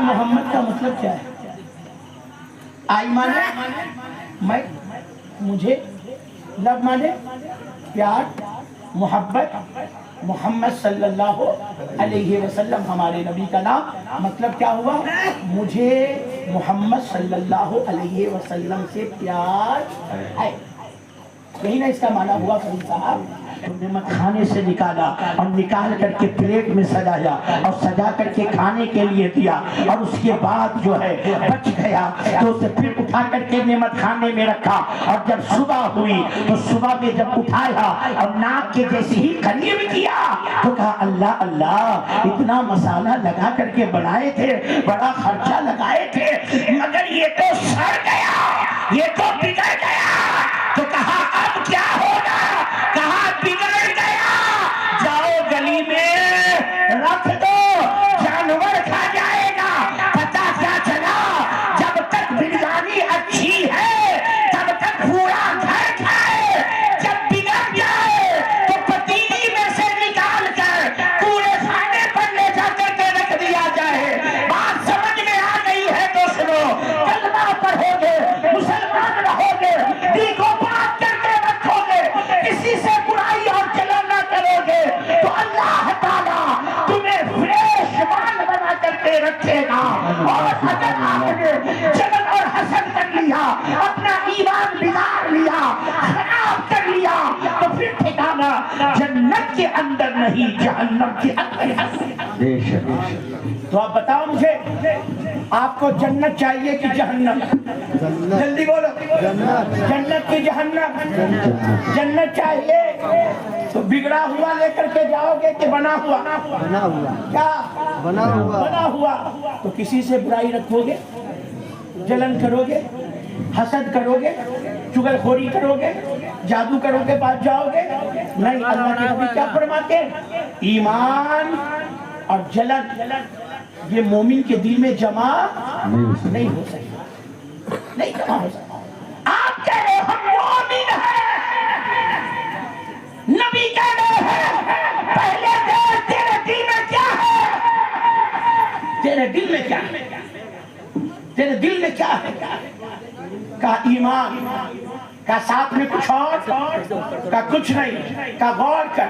محمد کا مطلب کیا ہے؟ آئی مانے میں، مجھے، لب مانے پیار، محبت، محمد صلی اللہ علیہ وسلم ہمارے نبی کا نام، مطلب کیا ہوا؟ مجھے محمد صلی اللہ علیہ وسلم سے پیار ہے، یہی نا اس کا معنی ہوا فرید صاحب۔ نعمت کھانے سے نکالا اور نکال کر کے پلیٹ میں سجایا اور سجا کر کے کھانے کے لیے دیا، اور اس کے بعد جو ہے بچ گیا تو اسے پھر اٹھا کر کے نعمت کھانے میں رکھا، اور جب صبح ہوئی تو صبح میں جب اٹھایا اور ناک کے جیسے ہی قریب کیا تو کہا اللہ اللہ، اتنا مسالہ لگا کر کے بنائے تھے، بڑا خرچہ لگائے تھے، مگر یہ تو سڑ گیا، یہ تو بگڑ گیا۔ تو کہا اب کیا ہوگا؟ کہا بگڑ گیا، جاؤ گلی میں رکھ دو، جانور کھا جائے گا۔ پتہ کیا چلا؟ جب تک بریانی اچھی ہے تب تک پورا گھر کھائے، جب بگڑ جائے تو پتیلی میں سے نکال کر پورے خانے پر لے جا کر کے رکھ دیا جائے۔ بات سمجھ میں آ گئی ہے دوستو؟ کلمہ پڑھو گے، مسلمان رہو گے، دین کو پاک کر کے رکھو گے، کسی سے برائی اور جلن نہ کرو گے تو اللہ تعالیٰ تمہیں فریش مال بنا کر کے رکھے گا۔ اور اگر آپ نے جلن اور حسد کر لیا، اپنا ایمان بگاڑ لیا، خراب کر لیا، تو پھر ٹھکانا جنت کے اندر نہیں جہنم کے اندر ہے۔ تو آپ بتاؤ مجھے، آپ کو جنت چاہیے کہ جہنم؟ جلدی بولو، جنت کی جہنم؟ جنت چاہیے تو بگڑا ہوا لے کر کے جاؤ گے کہ بنا ہوا؟ بنا ہوا، کیا بنا ہوا، بنا ہوا؟ تو کسی سے برائی رکھو گے، جلن کرو گے، حسد کرو گے، چغل خوری کرو گے، جادو کرو گے، پاس جاؤ گے؟ نہیں، اللہ کے نبی کیا فرماتے ہیں؟ ایمان اور جلن یہ مومن کے دل میں جمع نہیں ہو سکتا، نہیں جمع ہو سکتا۔ آپ کہہ رہے ہم مومن ہیں، نبی کہہ رہے ہیں پہلے دیکھ تیرے دل میں کیا ہے، تیرے دل میں کیا ہے، تیرے دل میں کیا ہے؟ کہا ایمان، کہا ساتھ میں کچھ اور، کہا کچھ نہیں، کہا غور کر۔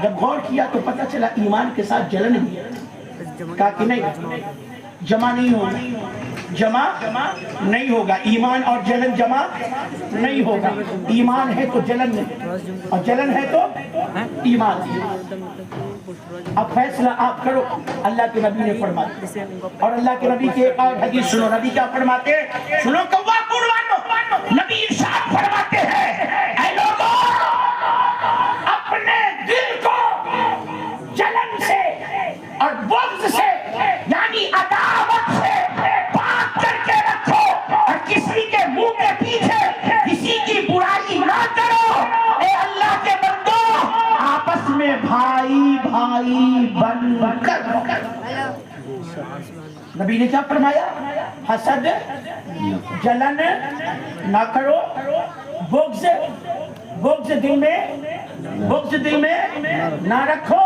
جب غور کیا تو پتہ چلا ایمان کے ساتھ جلن بھی ہے۔ کہا کہ نہیں، جمع نہیں ہوگا، جمع نہیں ہوگا، ایمان اور جلن جمع نہیں ہوگا۔ ایمان ہے تو جلن نہیں، اور جلن ہے تو ایمان۔ اب فیصلہ آپ کرو، اللہ کے نبی نے فرمایا، اور اللہ کے نبی کے ایک اور حدیث سنو، نبی کیا فرماتے ہیں؟ سنو کوا پروانو، نبی ارشاد فرماتے ہیں اے لوگوں، اپنے دل کو جلن سے اور بغض سے یعنی عداوت سے پاک کر کے رکھو، اور کسی کے منہ کے پیچھے کسی کی برائی نہ کرو۔ اے اللہ کے بندو، آپس میں بھائی بھائی بن کر نبی نے کیا فرمایا؟ حسد جلن نہ کرو، بغض دل میں نہ رکھو،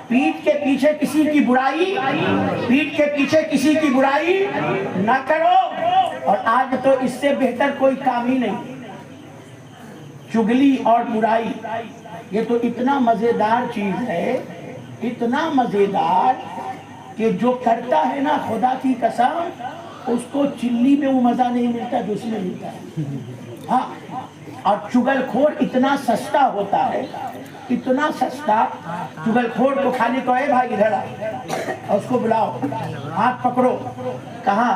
پیٹھ کے پیچھے کسی کی برائی، پیٹھ کے پیچھے کسی کی برائی نہ کرو۔ اور آج تو اس سے بہتر کوئی کام ہی نہیں، چگلی اور برائی، یہ تو اتنا مزیدار چیز ہے، اتنا مزیدار کہ جو کرتا ہے نا خدا کی قسم، اس کو چلی میں وہ مزہ نہیں ملتا جو اس میں ملتا ہے۔ ہاں، اور چگل خور اتنا سستا ہوتا ہے، اتنا سستا، چگل خور کو کھانے کو اے بھائی ادھر آ، اور اس کو بلاؤ، ہاتھ پکڑو، کہاں؟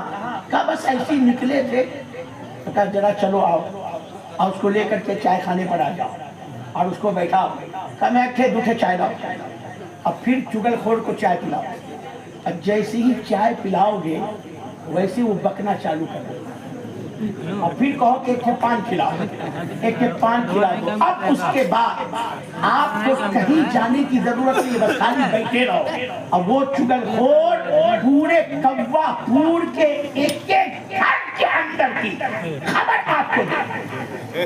کہا بس ایسی نکلے تھے، کہا ذرا چلو آؤ، اور اس کو لے کر کے چائے کھانے پر آ جاؤ، اور اس کو بیٹھاؤ، کہا میں ایک دوٹھے چائے لاؤ، اور پھر چگل خور کو چائے پلاؤ، اور جیسے ہی چائے پلاؤ گے ویسے وہ بکنا چالو کر دے، اور پھر کہو کہ ایک پان کھلاؤ، ایک پان کھلا دو۔ اب اس کے بعد آپ کو کہیں جانے کی ضرورت نہیں، بس خالی بیٹھے رہو، اور وہ چگل خور پورے کوا پور کے ایک ایک گھر کے اندر کی خبر آپ کو دے۔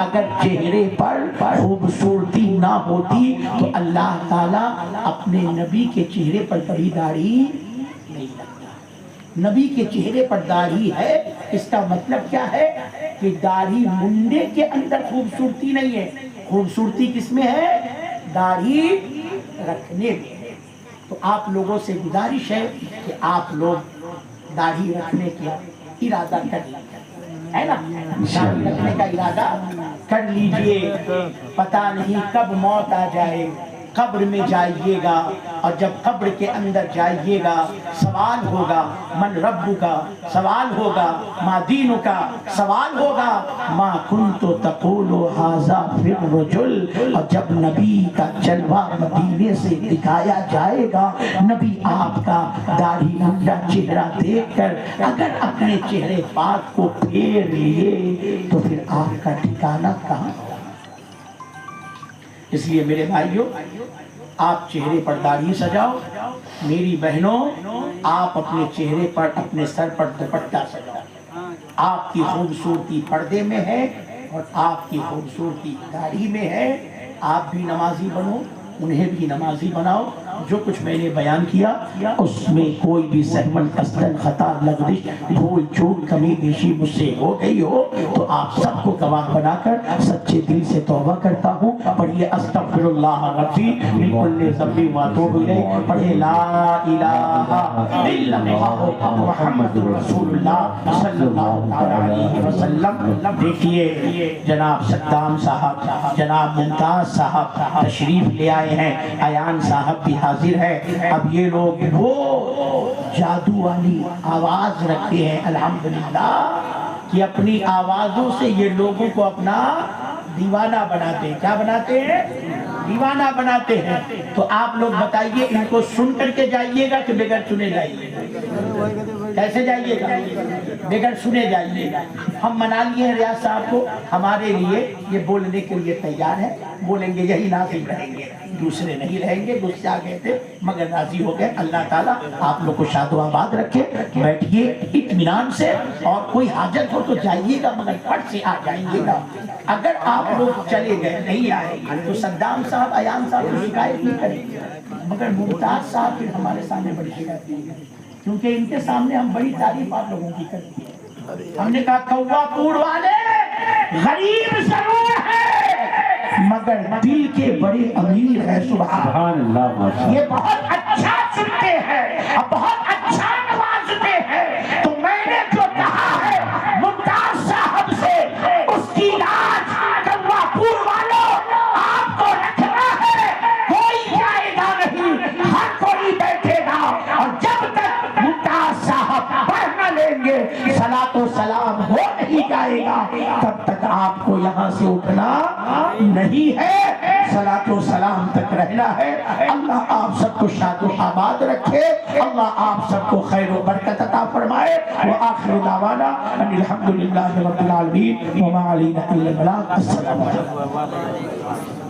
اگر چہرے پر خوبصورتی نہ ہوتی تو اللہ تعالیٰ اپنے نبی کے چہرے پر کبھی داڑھی نہیں لگتا۔ نبی کے چہرے پر داڑھی ہے، اس کا مطلب کیا ہے کہ داڑھی منڈے کے اندر خوبصورتی نہیں ہے، خوبصورتی کس میں ہے؟ داڑھی رکھنے میں ہے۔ تو آپ لوگوں سے گزارش ہے کہ آپ لوگ داڑھی رکھنے کا ارادہ کر لیجیے، ہے نا؟ داڑھی رکھنے کا ارادہ کر لیجئے، پتہ نہیں کب موت آ جائے، قبر میں جائیے گا، اور جب قبر کے اندر جائیے گا سوال ہوگا من رب کا، سوال ہوگا ما دین کا، سوال ہوگا ما کنت تقول ھذا فی الرجل، اور جب نبی کا جلوہ مدینے سے دکھایا جائے گا، نبی آپ کا داڑھی منڈا چہرہ دیکھ کر اگر اپنے چہرے پاک کو پھیر لیے تو پھر آپ کا ٹھکانہ کہاں ہوگا؟ اس لیے میرے بھائیوں، آپ چہرے پر داڑھی سجاؤ، میری بہنوں آپ اپنے چہرے پر، اپنے سر پر دوپٹہ سجاؤ۔ آپ کی خوبصورتی پردے میں ہے اور آپ کی خوبصورتی داڑھی میں ہے۔ آپ بھی نمازی بنو، انہیں بھی نمازی بناؤ۔ جو کچھ میں نے بیان کیا اس میں کوئی بھی سہمن قصدن خطا لغزش بھول چوک کمی بیشی مجھ سے ہو گئی ہو تو آپ سب کو گواہ بنا کر سچے دل سے توبہ کرتا ہوں۔ پڑھیے استغفر اللہ ربی من کل ذنب و اتوب الیہ، پڑھیے لا الہ الا اللہ محمد رسول اللہ صلی اللہ علیہ وسلم۔ دیکھیے جناب صدام صاحب، جناب ممتاز صاحب تشریف لے آئے ہیں، ایان صاحب بھی حاضر ہے۔ اب یہ لوگ وہ جادو والی آواز رکھتے ہیں الحمدللہ کہ اپنی آوازوں سے یہ لوگوں کو اپنا دیوانہ بناتے ہیں۔ کیا بناتے ہیں؟ دیوانہ بناتے ہیں۔ تو آپ لوگ بتائیے ان کو سن کر کے جائیے گا کہ بغیر سنے جائیے گا؟ کیسے جائیے گا؟ بغیر سنے جائیے گا۔ ہم منا لیے ہیں ریاض صاحب کو، ہمارے لیے یہ بولنے کے لیے تیار ہے، بولیں گے یہی نازل رہیں گے، دوسرے نہیں رہیں گے۔ غصے آ گئے تھے مگر راضی ہو گئے۔ اللہ تعالیٰ آپ لوگ کو شاد و آباد رکھے۔ بیٹھیے اطمینان سے، اور کوئی حاجت ہو تو جائیے گا مگر پٹ سے آ جائیے گا۔ اگر آپ لوگ چلے گئے نہیں آئے تو صدام صاحب ایان صاحب کو شکایت نہیں کریں گے، مگر ممتاز صاحب پھر ہمارے سامنے بڑی شکایت نہیں کریں، کیونکہ ان کے سامنے ہم بڑی تعریف آپ لوگوں کی کرتے ہیں۔ ہم نے کہا کوا پور والے غریب ضرور ہے مگر دل کے بڑے امیر ہے۔ سبحان اللہ، یہ بہت اچھا سنتے ہیں اور بہت اچھا نوازتے ہیں۔ تو میں نے جو کہا ہے ممتاز صاحب سے، اس کی لاج کوا پور والوں آپ کو رکھنا ہے، کوئی جائے گا نہیں، ہر کوئی بیٹھے گا، اور جب تک ممتاز صاحب پڑھ نہ لیں گے صلاۃ و سلام ہو نہیں جائے گا تب تک آپ کو یہاں سے اٹھنا نہیں ہے، صلاۃ و سلام تک رہنا ہے۔ اللہ آپ سب کو شاد و آباد رکھے، اللہ آپ سب کو خیر و برکت عطا فرمائے۔ وآخر دعوانا ان الحمدللہ رب العالمین وما علینا الا البلاغ۔ السلام علیکم۔